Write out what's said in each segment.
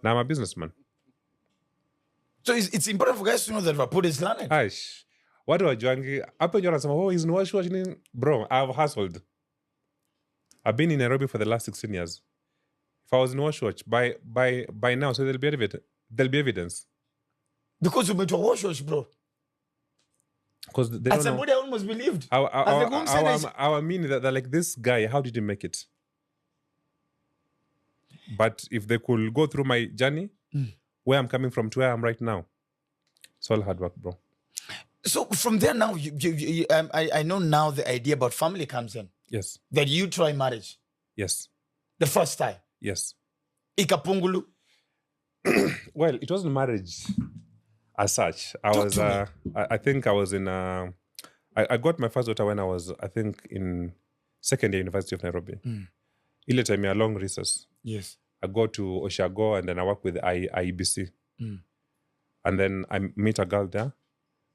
Now I'm a businessman. So it's important for guys to know that Rapudo is learning. Aish. What do I join? Up in your oh, he's no watching. Bro, I've hustled. I've been in Nairobi for the last 16 years. If I was in watch by now, so there'll be evidence. Because you went to wash, bro. Because they And don't know. somebody almost believed. I mean that like this guy, how did he make it? But if they could go through my journey, where I'm coming from to where I'm right now, it's all hard work, bro. So from there now, I know now the idea about family comes in. Yes. That you try marriage. Yes. The first time. Yes. Ikapungulu. Well, it wasn't marriage as such. I think I was in I got my first daughter when I was, I think, in second year University of Nairobi. Ile time a long recess. Yes. I go to Oshago and then I work with IEBC. And then I meet a girl there.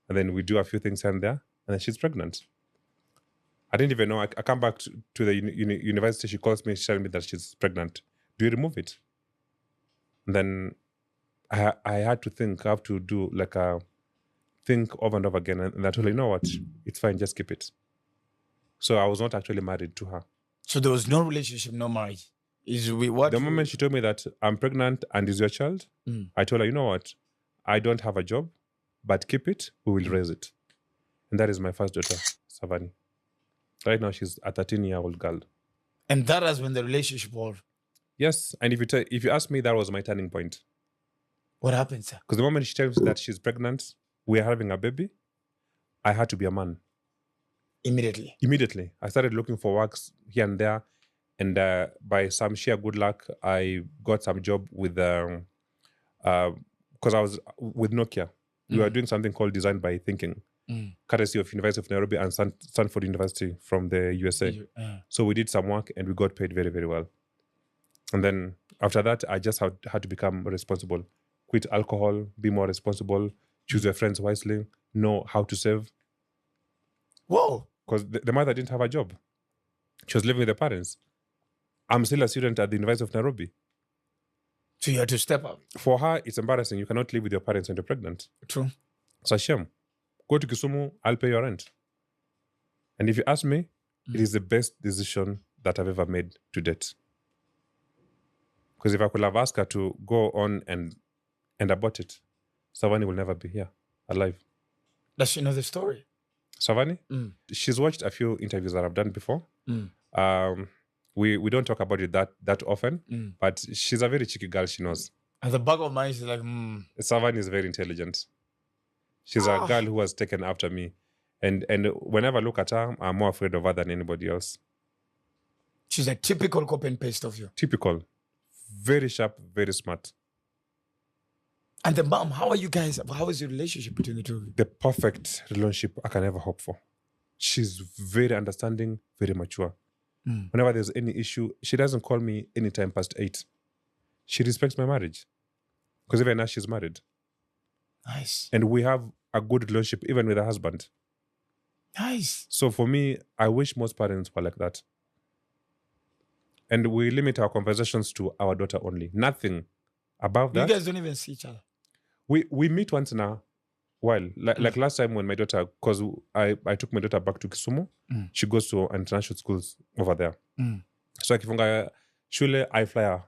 And then we do a few things here and there. And then she's pregnant. I didn't even know. I come back to the university. She calls me, she's telling me that she's pregnant. Do you remove it? And then I had to think. I have to do like a think over and over again. And I told her, you know what? It's fine. Just keep it. So I was not actually married to her. So there was no relationship, no marriage. The moment she told me that I'm pregnant and is your child, I told her, you know what? I don't have a job, but keep it. We will raise it. And that is my first daughter, Savani. Right now, she's a 13-year-old girl. And that has been the relationship of... Yes. And if you ask me, that was my turning point. What happened, sir? Because the moment she tells me that she's pregnant, we are having a baby, I had to be a man. Immediately. I started looking for works here and there. And by some sheer good luck, I got some job with... because I was with Nokia. We were doing something called Design by Thinking. Courtesy of University of Nairobi and Stanford University from the USA. So we did some work and we got paid very, very well. And then after that, I just had to become responsible. Quit alcohol, be more responsible, choose your friends wisely, know how to save. Whoa. Because the mother didn't have a job. She was living with the parents. I'm still a student at the University of Nairobi. So you had to step up. For her, it's embarrassing. You cannot live with your parents when you're pregnant. True. It's a shame. Go to Kisumu, I'll pay your rent. And if you ask me, it is the best decision that I've ever made to date. Because if I could have asked her to go on and abort it, Savani will never be here, alive. Does she know the story? Savani? She's watched a few interviews that I've done before. We don't talk about it that often, but she's a very cheeky girl, she knows. At the back of my mind, she's like, Savani is very intelligent. She's a girl who has taken after me. And whenever I look at her, I'm more afraid of her than anybody else. She's a typical copy and paste of you. Typical. Very sharp, very smart. And the mom, how are you guys? How is your relationship between the two of you? The perfect relationship I can ever hope for. She's very understanding, very mature. Whenever there's any issue, she doesn't call me anytime past 8. She respects my marriage. Because even now she's married. Nice. And we have a good relationship even with her husband. Nice. So for me, I wish most parents were like that. And we limit our conversations to our daughter only. Nothing above that. You guys don't even see each other. We meet once in a while. Like last time when my daughter, because I took my daughter back to Kisumu, she goes to international schools over there. So akifunga shule, I fly her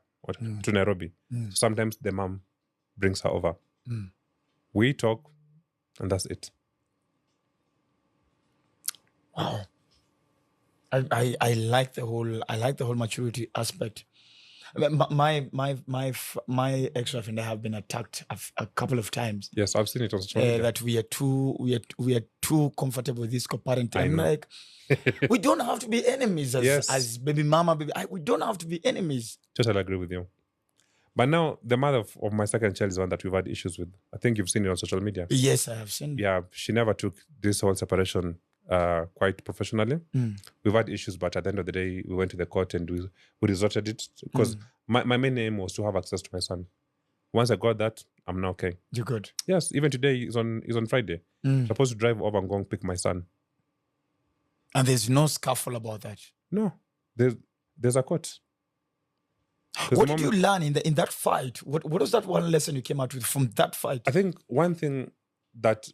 to Nairobi. So sometimes the mom brings her over. We talk, and that's it. Wow. I like the whole maturity aspect. My ex-wife and I have been attacked a couple of times. Yes, I've seen it on social media. That we are too comfortable with this co-parenting. I'm like, we don't have to be enemies as baby mama, we don't have to be enemies. Totally agree with you. But now the mother of my second child is one that we've had issues with. I think you've seen it on social media. Yes, I have seen. Yeah, she never took this whole separation quite professionally. We've had issues, but at the end of the day, we went to the court and we resorted it because my main aim was to have access to my son. Once I got that, I'm now okay. You're good. Yes, even today is on Friday. I'm supposed to drive over and go and pick my son. And there's no scuffle about that. No, there's a court. 'Cause What the did you learn in that fight? What was that one lesson you came out with from that fight? I think one thing that,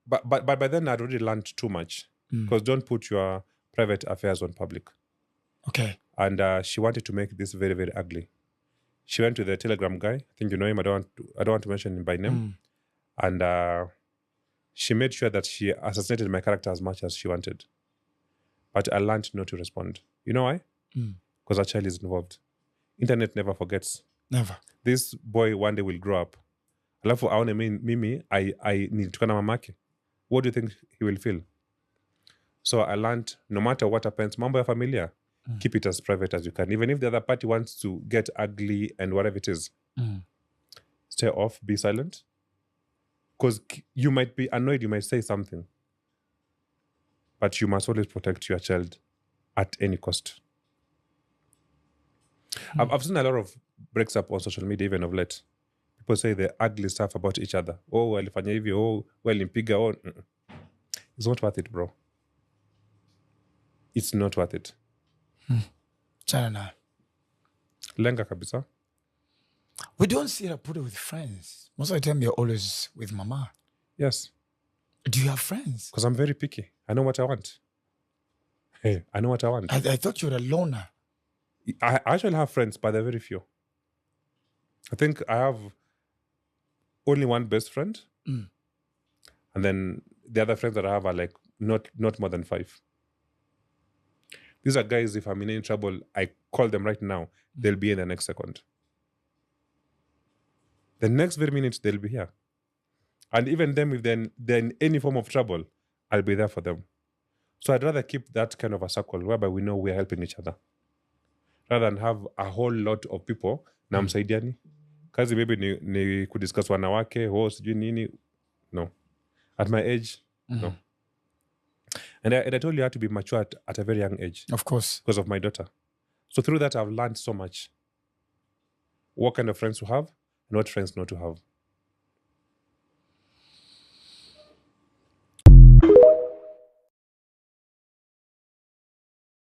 but by then I'd already learned too much, because don't put your private affairs on public. Okay. And she wanted to make this very, very ugly. She went to the Telegram guy. I think you know him. I don't want to mention him by name. And she made sure that she assassinated my character as much as she wanted. But I learned not to respond. You know why? Because a child is involved. Internet never forgets. Never. This boy one day will grow up. Alafu aone mimi nilitukana mamake. What do you think he will feel? So I learned, no matter what happens, mambo ya familia, keep it as private as you can. Even if the other party wants to get ugly and whatever it is, stay off, be silent. Because you might be annoyed, you might say something. But you must always protect your child at any cost. I've seen a lot of breaks up on social media, even of late. People say the ugly stuff about each other. Oh, alifanya hivi. Oh, walimpiga. Oh, it's not worth it, bro. It's not worth it. Chana. Lenga kabisa. We don't see Rapudo with friends. Most of the time, you're always with mama. Yes. Do you have friends? Because I'm very picky. I know what I want. Hey, I know what I want. I thought you were a loner. I actually have friends, but they're very few. I think I have only one best friend. And then the other friends that I have are like not more than 5. These are guys, if I'm in any trouble, I call them right now. They'll be in the next second. The next very minute, they'll be here. And even them, if they're in any form of trouble, I'll be there for them. So I'd rather keep that kind of a circle whereby we know we're helping each other, rather than have a whole lot of people na msaidiani. Kazi maybe ni kudiscuss wanawake, sijui nini. No. At my age, no. And I told you I had to be mature at a very young age. Of course. Because of my daughter. So through that, I've learned so much. What kind of friends to have and what friends not to have.